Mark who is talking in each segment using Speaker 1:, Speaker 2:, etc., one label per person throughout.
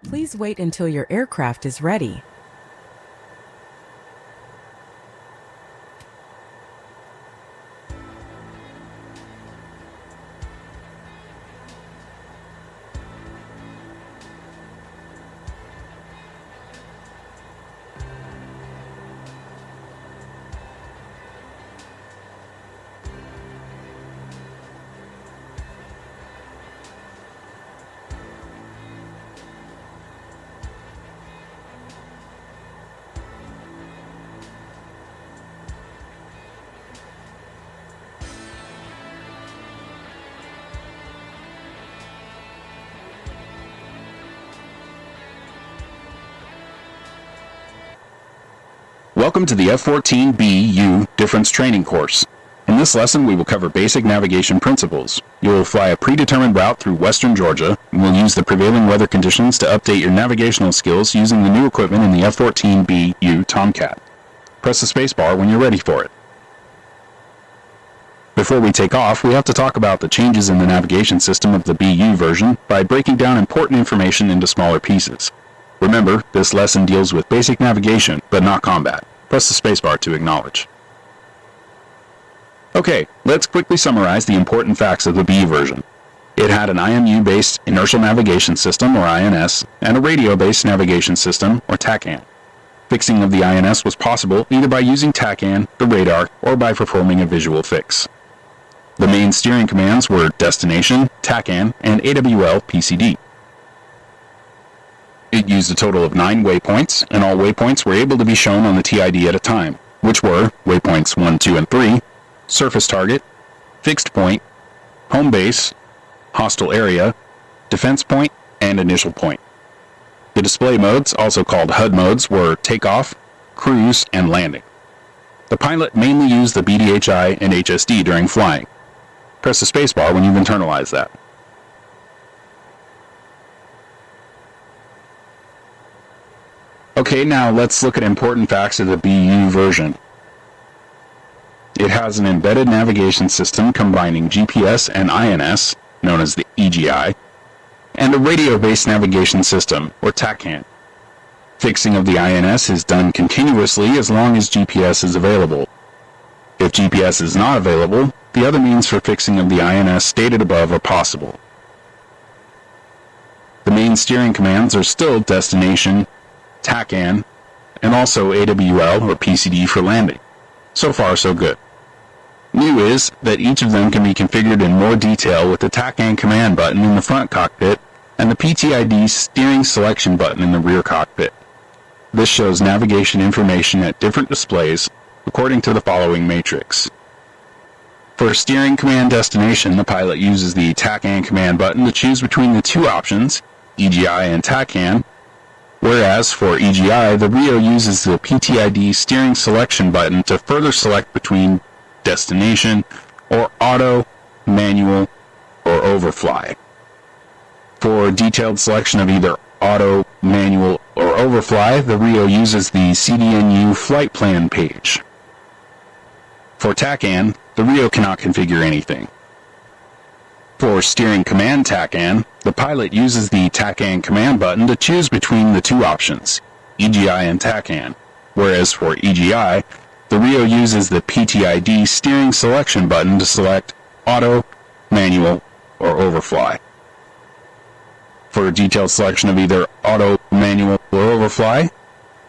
Speaker 1: Please wait until your aircraft is ready.
Speaker 2: Welcome to the F-14B Difference Training course. In this lesson, we will cover basic navigation principles. You will fly a predetermined route through western Georgia, and will use the prevailing weather conditions to update your navigational skills using the new equipment in the F-14B Tomcat. Press the spacebar when you're ready for it. Before we take off, we have to talk about the changes in the navigation system of the BU version by breaking down important information into smaller pieces. Remember, this lesson deals with basic navigation, but not combat. Press the spacebar to acknowledge. Okay, let's quickly summarize the important facts of the BU version. It had an IMU-based Inertial Navigation System, or INS, and a radio-based navigation system, or TACAN. Fixing of the INS was possible either by using TACAN, the radar, or by performing a visual fix. The main steering commands were Destination, TACAN, and AWL PCD. It used a total of 9 waypoints, and all waypoints were able to be shown on the TID at a time, which were waypoints 1, 2, and 3, surface target, fixed point, home base, hostile area, defense point, and initial point. The display modes, also called HUD modes, were takeoff, cruise, and landing. The pilot mainly used the BDHI and HSD during flying. Press the spacebar when you've internalized that. Okay, now let's look at important facts of the BU version. It has an embedded navigation system combining GPS and INS, known as the EGI, and a radio-based navigation system, or TACAN. Fixing of the INS is done continuously as long as GPS is available. If GPS is not available, the other means for fixing of the INS stated above are possible. The main steering commands are still Destination, TACAN, and also AWL or PCD for landing. So far, so good. New is that each of them can be configured in more detail with the TACAN command button in the front cockpit and the PTID steering selection button in the rear cockpit. This shows navigation information at different displays according to the following matrix. For steering command destination, the pilot uses the TACAN command button to choose between the two options, EGI and TACAN, whereas for EGI, the RIO uses the PTID steering selection button to further select between destination or auto, manual, or overfly. For detailed selection of either auto, manual, or overfly, the RIO uses the CDNU flight plan page. For TACAN, the RIO cannot configure anything. For steering command TACAN, the pilot uses the TACAN command button to choose between the two options, EGI and TACAN, whereas for EGI, the RIO uses the PTID steering selection button to select auto, manual, or overfly. For detailed selection of either auto, manual, or overfly,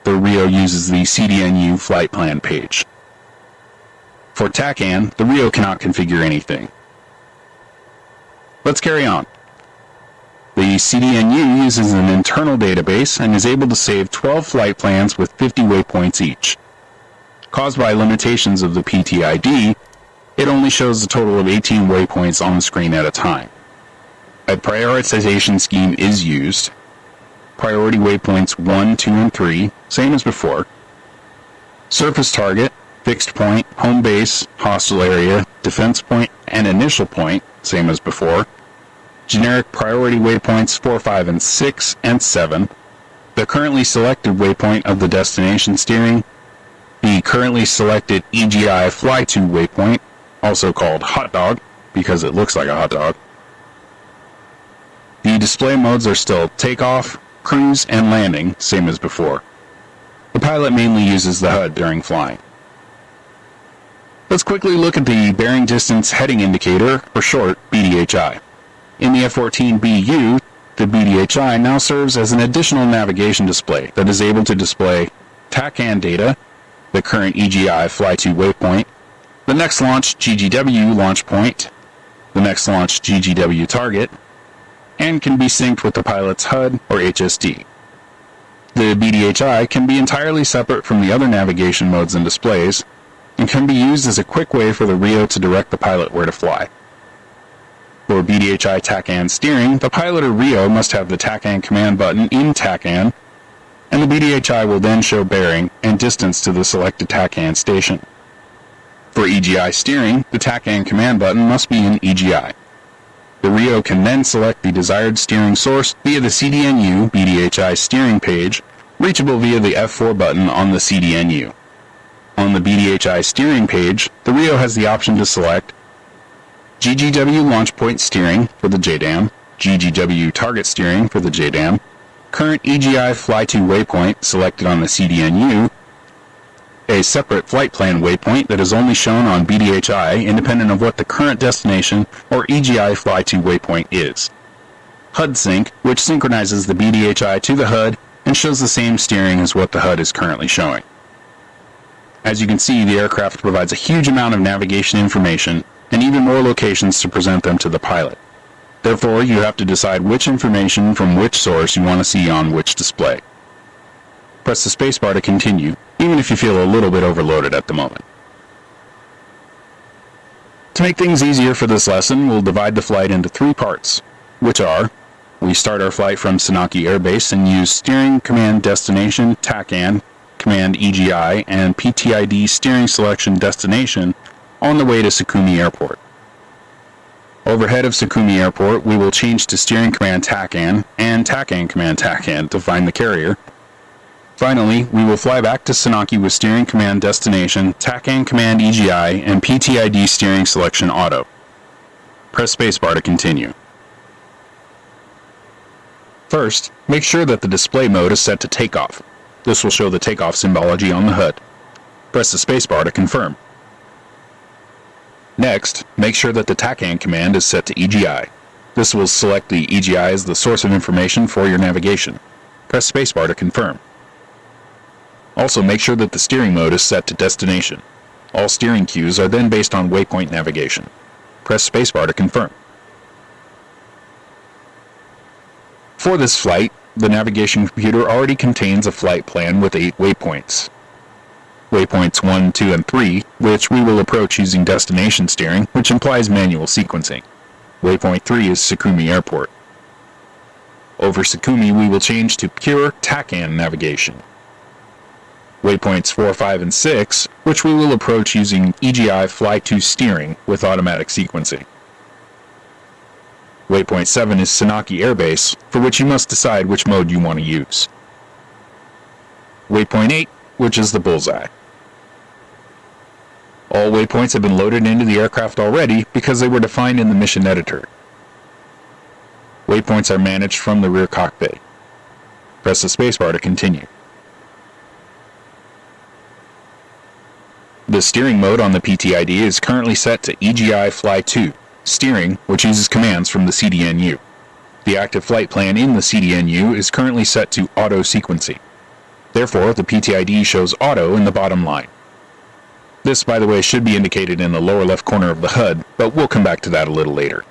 Speaker 2: the RIO uses the CDNU flight plan page. For TACAN, the RIO cannot configure anything. Let's carry on. The CDNU uses an internal database and is able to save 12 flight plans with 50 waypoints each. Caused by limitations of the PTID, it only shows a total of 18 waypoints on the screen at a time. A prioritization scheme is used. Priority waypoints 1, 2, and 3, same as before. Surface target, fixed point, home base, hostile area, defense point, and initial point, same as before. Generic priority waypoints 4, 5, and 6, and 7. The currently selected waypoint of the destination steering. The currently selected EGI fly-to waypoint, also called hot dog, because it looks like a hot dog. The display modes are still takeoff, cruise, and landing, same as before. The pilot mainly uses the HUD during flying. Let's quickly look at the bearing distance heading indicator, or short, BDHI. In the F-14BU, the BDHI now serves as an additional navigation display that is able to display TACAN data, the current EGI fly-to waypoint, the next launch GGW launch point, the next launch GGW target, and can be synced with the pilot's HUD or HSD. The BDHI can be entirely separate from the other navigation modes and displays, and can be used as a quick way for the RIO to direct the pilot where to fly. For BDHI TACAN steering, the pilot or RIO must have the TACAN command button in TACAN, and the BDHI will then show bearing and distance to the selected TACAN station. For EGI steering, the TACAN command button must be in EGI. The RIO can then select the desired steering source via the CDNU BDHI steering page, reachable via the F4 button on the CDNU. On the BDHI steering page, the RIO has the option to select GGW launch point steering for the JDAM, GGW target steering for the JDAM, current EGI fly-to waypoint selected on the CDNU, a separate flight plan waypoint that is only shown on BDHI independent of what the current destination or EGI fly-to waypoint is, HUD sync, which synchronizes the BDHI to the HUD and shows the same steering as what the HUD is currently showing. As you can see, the aircraft provides a huge amount of navigation information and even more locations to present them to the pilot. Therefore, you have to decide which information from which source you want to see on which display. Press the spacebar to continue, even if you feel a little bit overloaded at the moment. To make things easier for this lesson, we'll divide the flight into 3 parts, which are: we start our flight from Senaki Air Base and use steering command destination TACAN, command EGI, and PTID steering selection destination on the way to Sukumi Airport. Overhead of Sukumi Airport, we will change to steering command TACAN and TACAN command TACAN to find the carrier. Finally, we will fly back to Senaki with steering command destination, TACAN command EGI, and PTID steering selection auto. Press spacebar to continue. First, make sure that the display mode is set to takeoff. This will show the takeoff symbology on the HUD. Press the spacebar to confirm. Next, make sure that the TACAN command is set to EGI. This will select the EGI as the source of information for your navigation. Press spacebar to confirm. Also, make sure that the steering mode is set to destination. All steering cues are then based on waypoint navigation. Press spacebar to confirm. For this flight, the navigation computer already contains a flight plan with 8 waypoints. Waypoints 1, 2, and 3, which we will approach using destination steering, which implies manual sequencing. Waypoint 3 is Sukumi Airport. Over Sukumi, we will change to pure TACAN navigation. Waypoints 4, 5, and 6, which we will approach using EGI fly-to steering with automatic sequencing. Waypoint 7 is Senaki Air Base, for which you must decide which mode you want to use. Waypoint 8, which is the bullseye. All waypoints have been loaded into the aircraft already because they were defined in the mission editor. Waypoints are managed from the rear cockpit. Press the spacebar to continue. The steering mode on the PTID is currently set to EGI Fly-To, steering, which uses commands from the CDNU. The active flight plan in the CDNU is currently set to auto sequencing. Therefore, the PTID shows auto in the bottom line. This, by the way, should be indicated in the lower left corner of the HUD, but we'll come back to that a little later.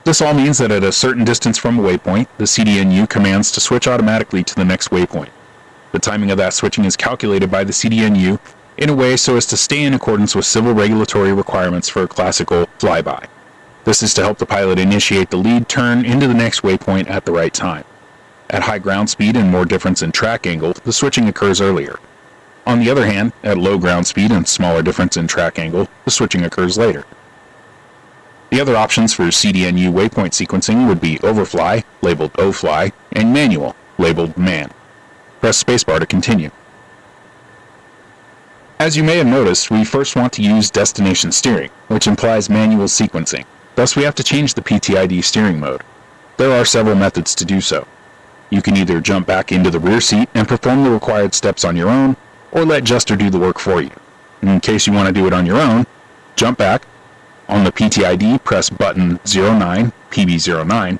Speaker 2: This all means that at a certain distance from a waypoint, the CDNU commands to switch automatically to the next waypoint. The timing of that switching is calculated by the CDNU in a way so as to stay in accordance with civil regulatory requirements for a classical flyby. This is to help the pilot initiate the lead turn into the next waypoint at the right time. At high ground speed and more difference in track angle, the switching occurs earlier. On the other hand, at low ground speed and smaller difference in track angle, the switching occurs later. The other options for CDNU waypoint sequencing would be overfly, labeled O-fly, and manual, labeled man. Press spacebar to continue. As you may have noticed, we first want to use destination steering, which implies manual sequencing. Thus we have to change the PTID steering mode. There are several methods to do so. You can either jump back into the rear seat and perform the required steps on your own, or let Jester do the work for you. In case you want to do it on your own, jump back. On the PTID, press button 09, PB09.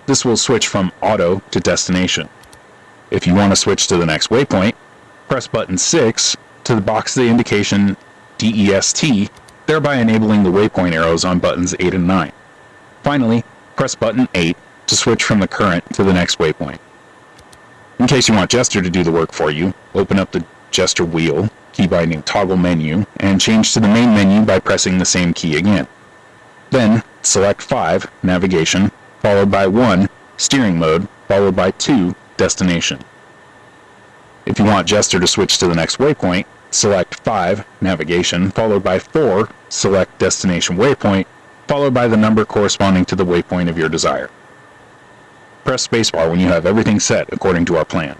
Speaker 2: This will switch from auto to destination. If you want to switch to the next waypoint, press button 6 to the box the indication DEST, thereby enabling the waypoint arrows on buttons 8 and 9. Finally, press button 8 to switch from the current to the next waypoint. In case you want Jester to do the work for you, open up the Jester wheel, key binding toggle menu, and change to the main menu by pressing the same key again. Then, select 5, navigation, followed by 1, steering mode, followed by 2, destination. If you want Jester to switch to the next waypoint, select 5, navigation, followed by 4, select destination waypoint, followed by the number corresponding to the waypoint of your desire. Press spacebar when you have everything set according to our plan.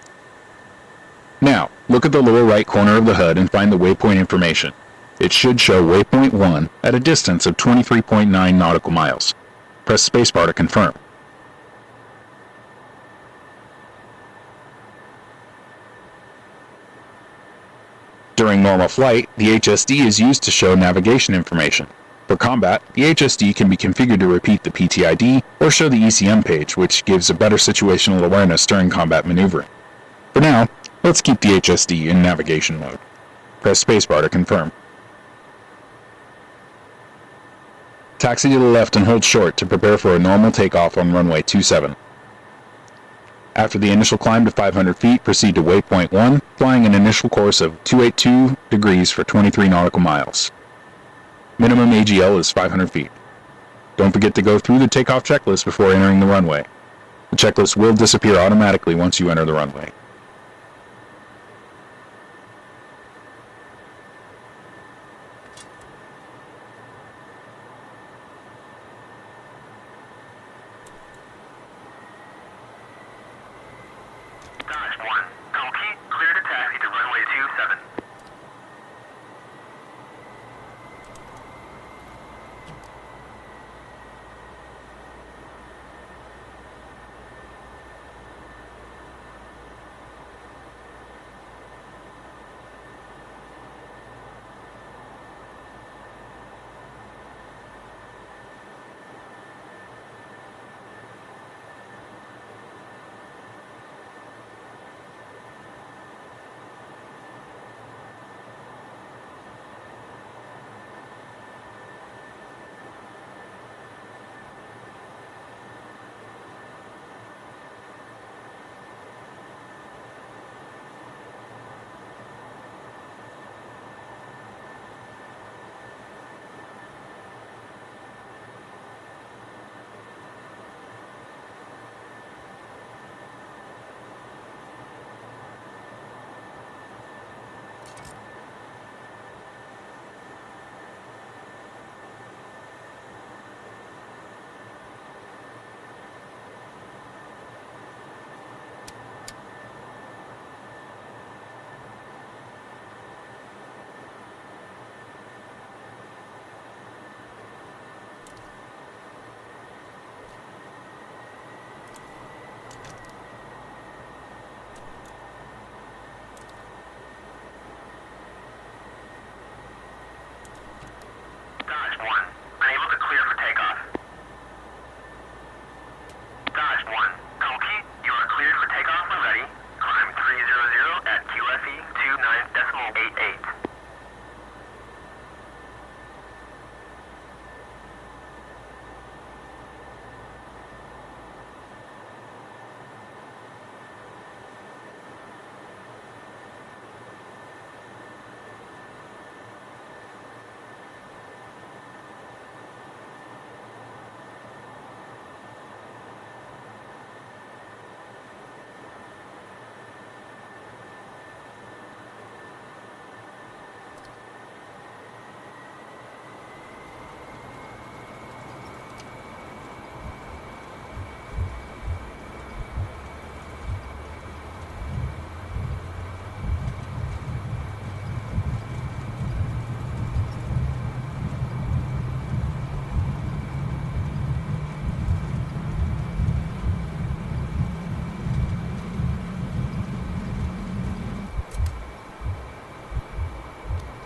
Speaker 2: Now, look at the lower right corner of the HUD and find the waypoint information. It should show waypoint 1 at a distance of 23.9 nautical miles. Press spacebar to confirm. During normal flight, the HSD is used to show navigation information. For combat, the HSD can be configured to repeat the PTID or show the ECM page, which gives a better situational awareness during combat maneuvering. For now, let's keep the HSD in navigation mode. Press spacebar to confirm. Taxi to the left and hold short to prepare for a normal takeoff on runway 27. After the initial climb to 500 feet, proceed to waypoint 1, flying an initial course of 282 degrees for 23 nautical miles. Minimum AGL is 500 feet. Don't forget to go through the takeoff checklist before entering the runway. The checklist will disappear automatically once you enter the runway.
Speaker 3: Dodge 1, Tomcat, clear to taxi to runway 27.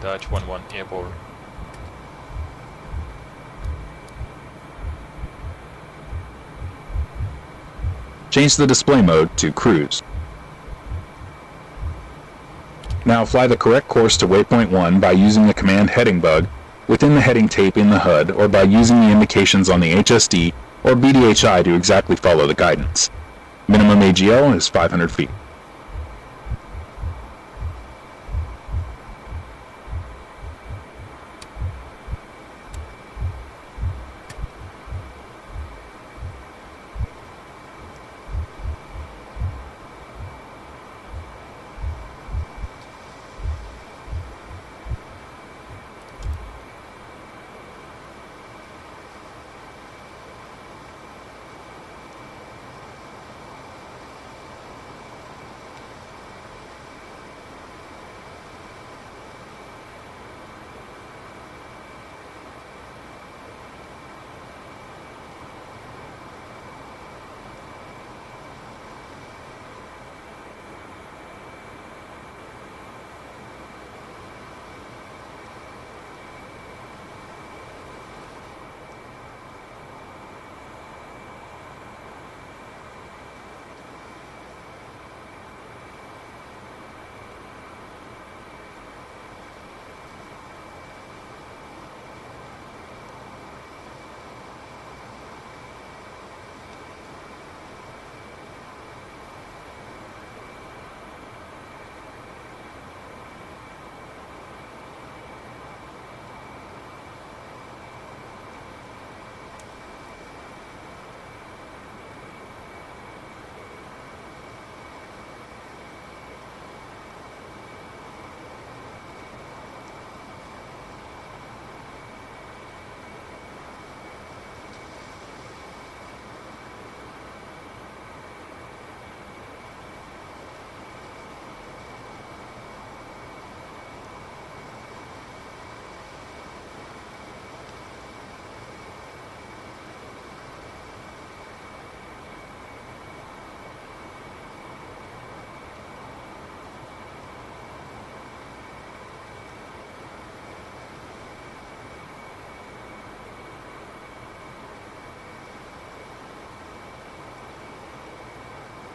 Speaker 4: Dodge 11 airborne.
Speaker 2: Change the display mode to Cruise. Now fly the correct course to waypoint 1 by using the command heading bug within the heading tape in the HUD, or by using the indications on the HSD or BDHI to exactly follow the guidance. Minimum AGL is 500 feet.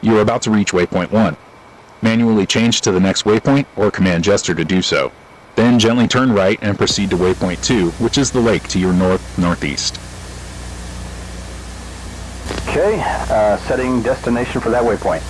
Speaker 2: You are about to reach waypoint 1. Manually change to the next waypoint or command gesture to do so. Then gently turn right and proceed to waypoint 2, which is the lake to your north-northeast.
Speaker 5: Okay, setting destination for that waypoint.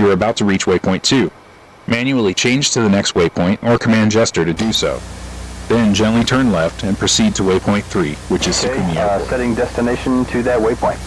Speaker 2: You're about to reach waypoint 2. Manually change to the next waypoint or command gesture to do so. Then gently turn left and proceed to waypoint 3, which is Sukumi Airport.
Speaker 5: Setting destination to that waypoint.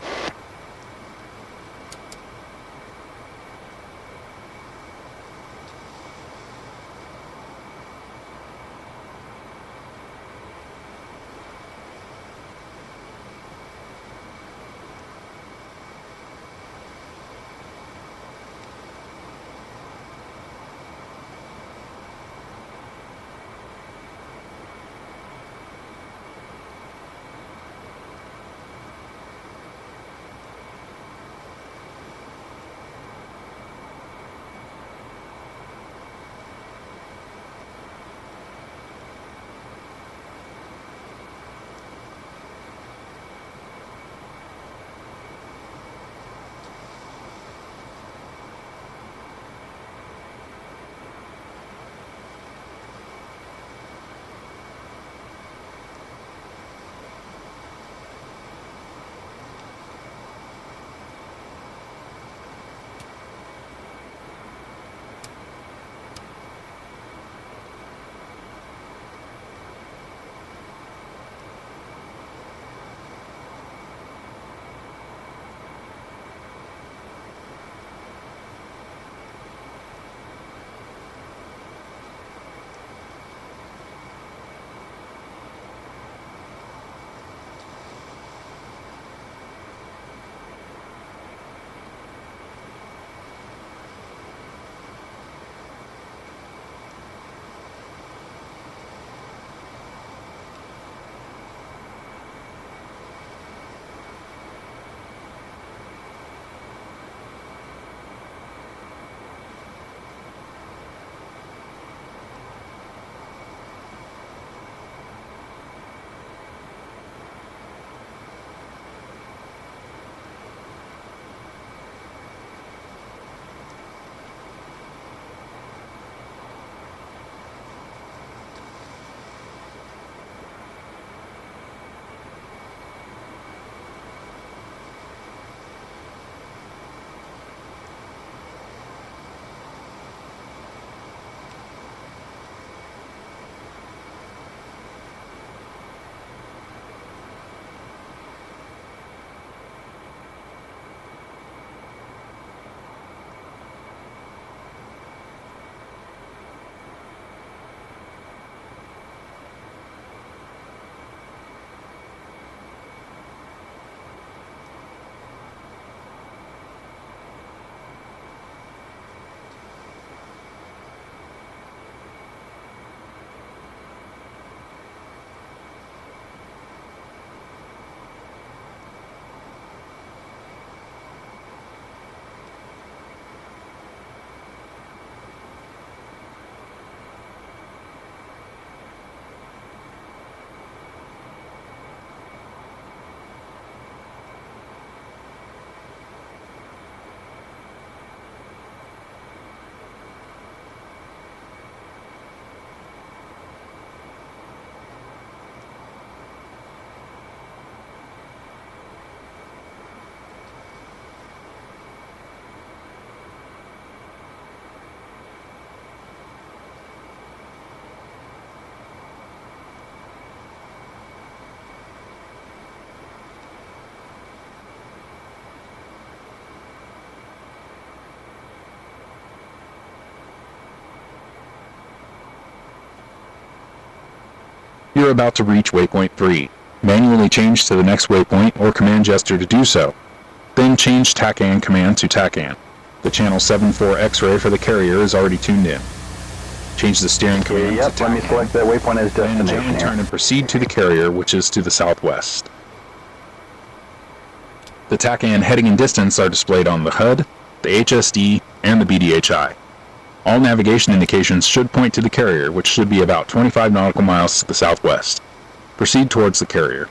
Speaker 2: You're about to reach waypoint 3. Manually change to the next waypoint or command gesture to do so. Then change TACAN command to TACAN. The channel 74 X-ray for the carrier is already tuned in. Change the steering command to TACAN.
Speaker 5: Let me select that waypoint as
Speaker 2: Then
Speaker 5: destination
Speaker 2: gently turn
Speaker 5: here.
Speaker 2: and proceed to the carrier, which is to the southwest. The TACAN heading and distance are displayed on the HUD, the HSD, and the BDHI. All navigation indications should point to the carrier, which should be about 25 nautical miles to the southwest. Proceed towards the carrier.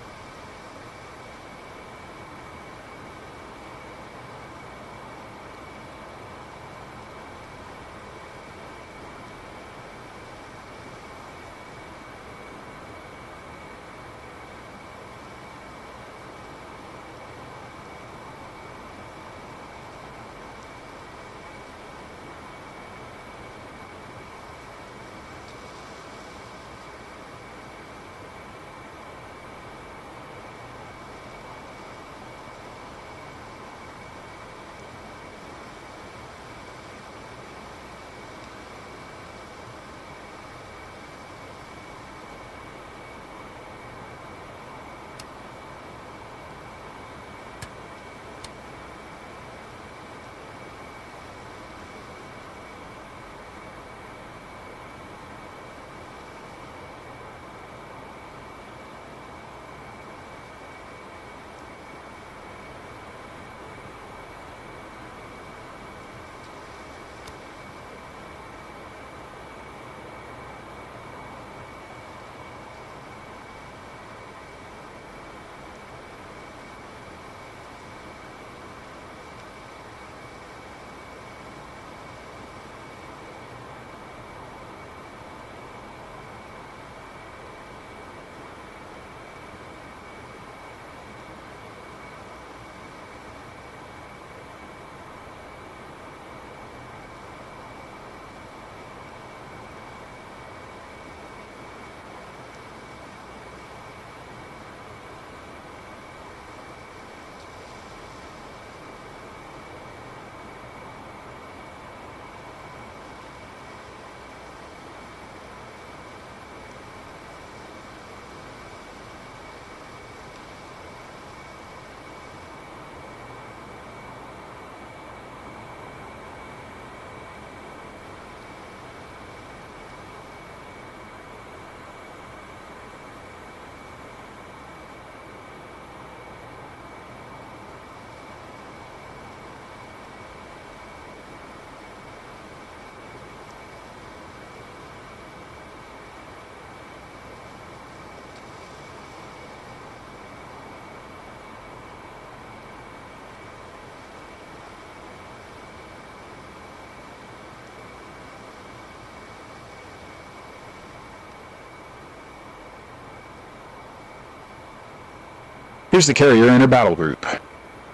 Speaker 2: Here's the carrier in a battle group.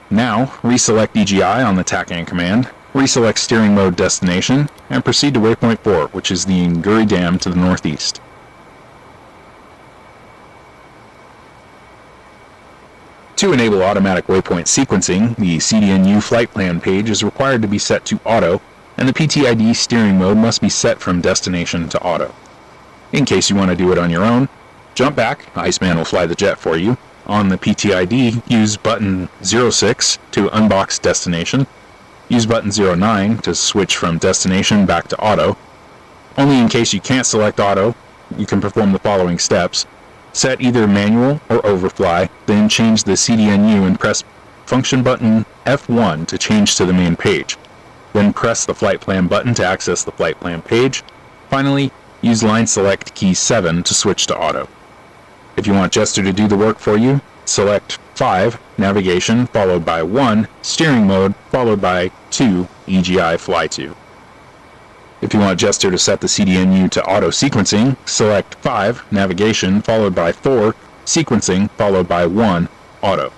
Speaker 2: Now, reselect EGI on the TACAN command, reselect steering mode destination, and proceed to waypoint 4, which is the Nguri Dam to the northeast. To enable automatic waypoint sequencing, the CDNU flight plan page is required to be set to auto, and the PTID steering mode must be set from destination to auto. In case you want to do it on your own, jump back, Iceman will fly the jet for you. On the PTID, use button 06 to unbox destination, use button 09 to switch from destination back to auto. Only in case you can't select auto, you can perform the following steps. Set either manual or overfly, then change the CDNU and press function button F1 to change to the main page. Then press the flight plan button to access the flight plan page. Finally, use line select key 7 to switch to auto. If you want Jester to do the work for you, select 5, navigation, followed by 1, steering mode, followed by 2, EGI fly to. If you want Jester to set the CDNU to auto sequencing, select 5, navigation, followed by 4, sequencing, followed by 1, auto.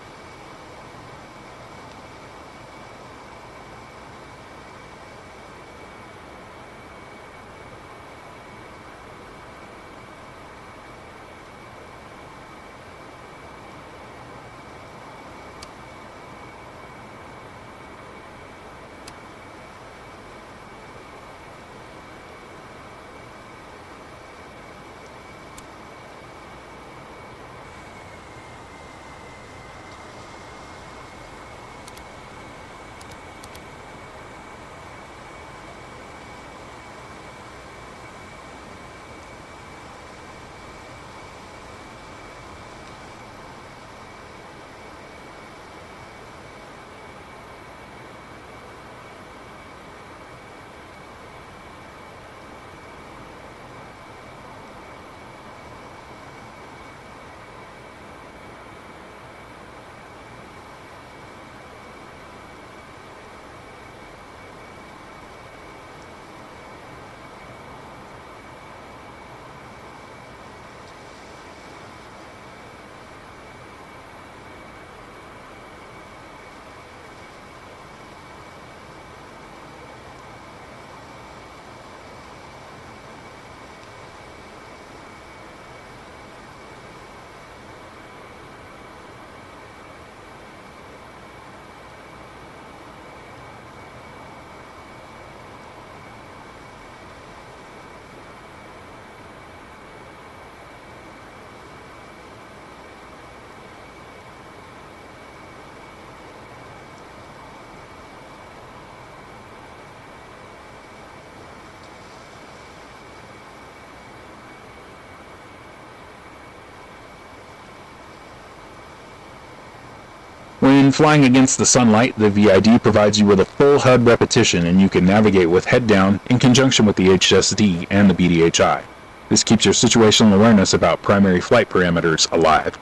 Speaker 2: When flying against the sunlight, the VID provides you with a full HUD repetition, and you can navigate with head down in conjunction with the HSD and the BDHI. This keeps your situational awareness about primary flight parameters alive.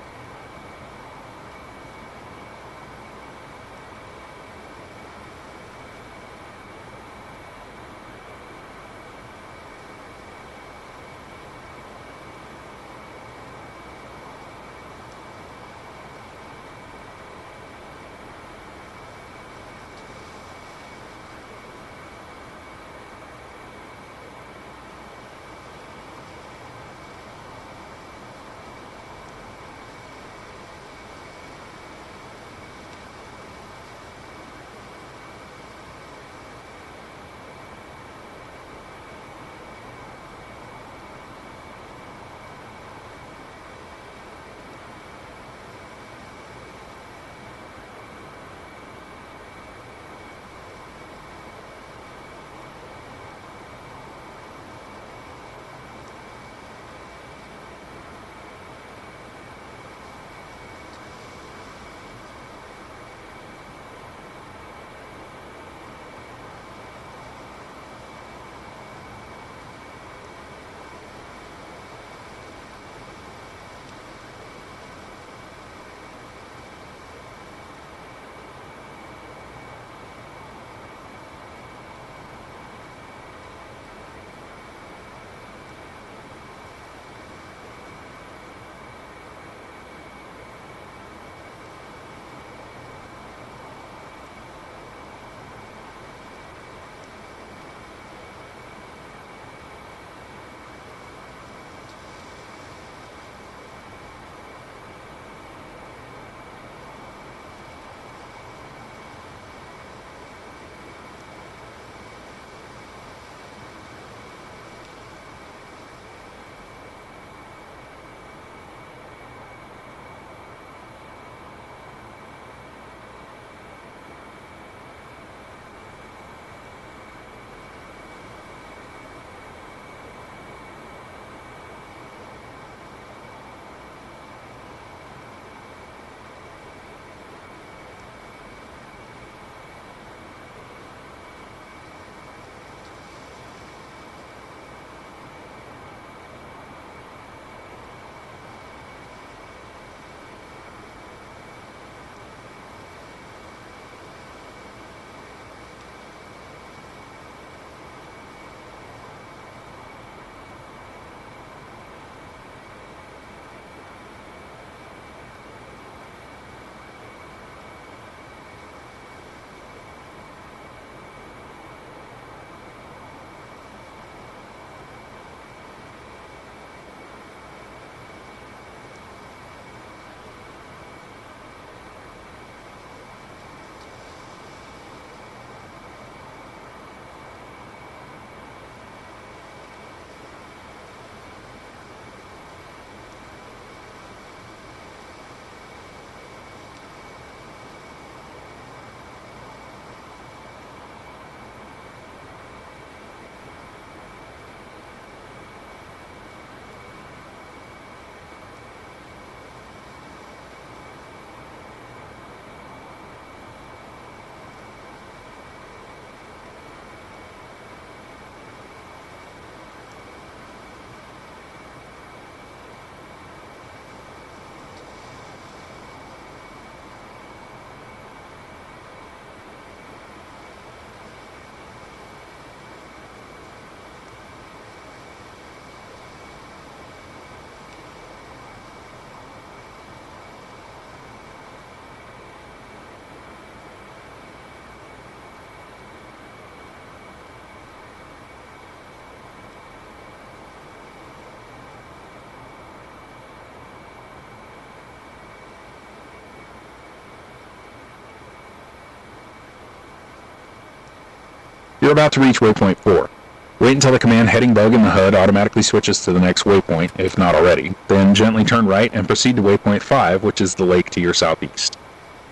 Speaker 2: You're about to reach waypoint 4. Wait until the command heading bug in the HUD automatically switches to the next waypoint, if not already. Then gently turn right and proceed to waypoint 5, which is the lake to your southeast.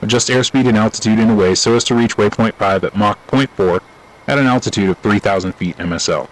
Speaker 2: Adjust airspeed and altitude in a way so as to reach waypoint 5 at Mach 0.4 at an altitude of 3,000 feet MSL.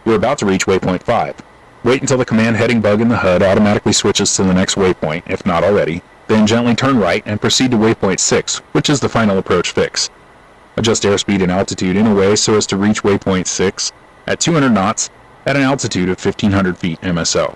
Speaker 2: You're about to reach waypoint 5. Wait until the command heading bug in the HUD automatically switches to the next waypoint, if not already, then gently turn right and proceed to waypoint 6, which is the final approach fix. Adjust airspeed and altitude in a way so as to reach waypoint 6 at 200 knots at an altitude of 1,500 feet MSO.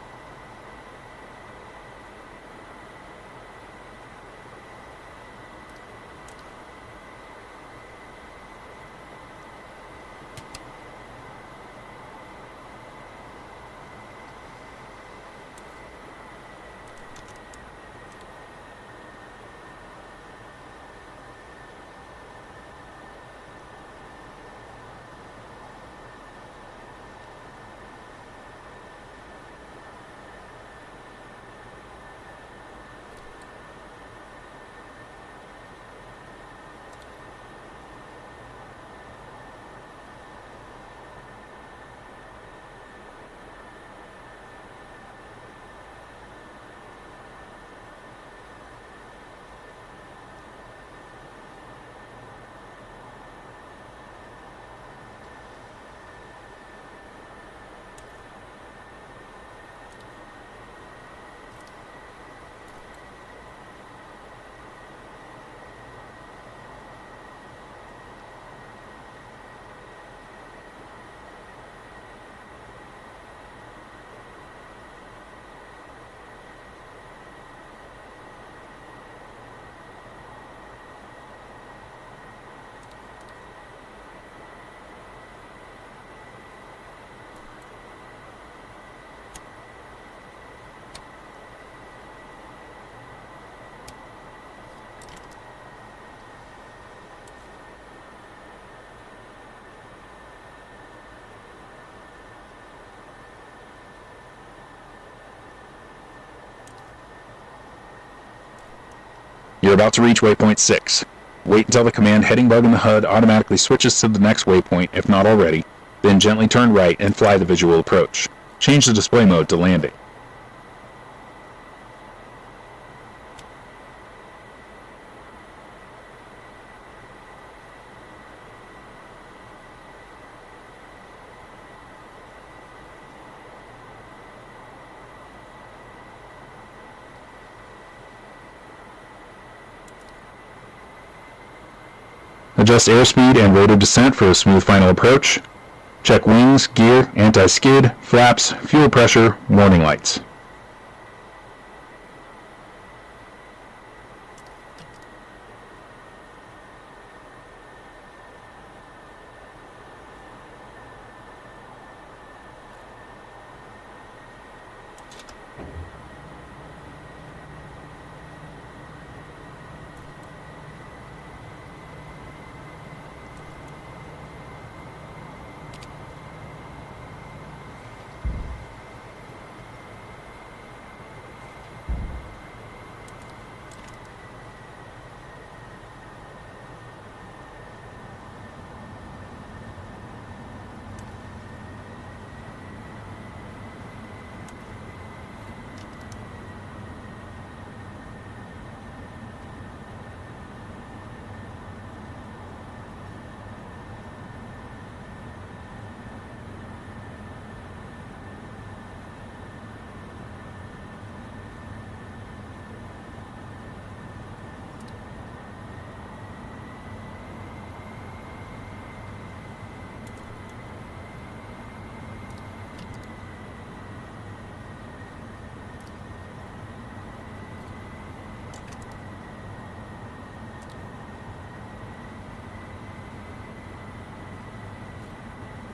Speaker 2: You're about to reach waypoint 6. Wait until the command heading bug in the HUD automatically switches to the next waypoint, if not already, then gently turn right and fly the visual approach. Change the display mode to landing. Adjust airspeed and rate of descent for a smooth final approach. Check wings, gear, anti-skid, flaps, fuel pressure, warning lights.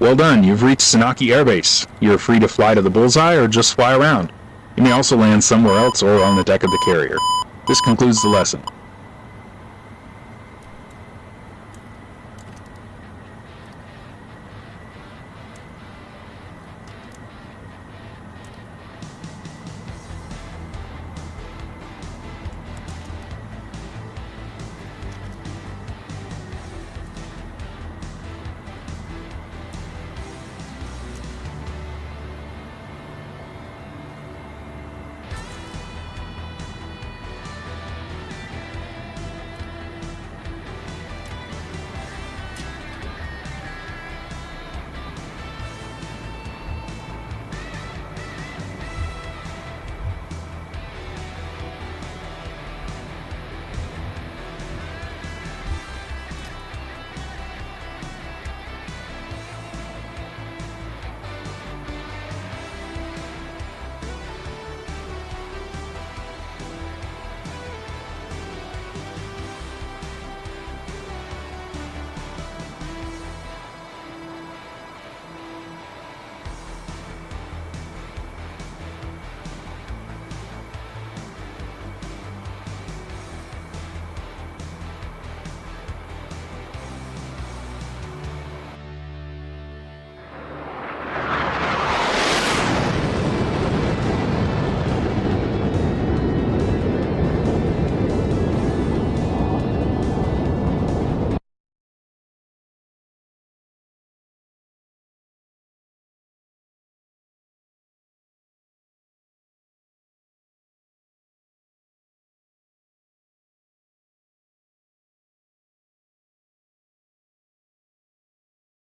Speaker 2: Well done, you've reached Sanaki Air Base. You're free to fly to the bullseye or just fly around. You may also land somewhere else or on the deck of the carrier. This concludes the lesson.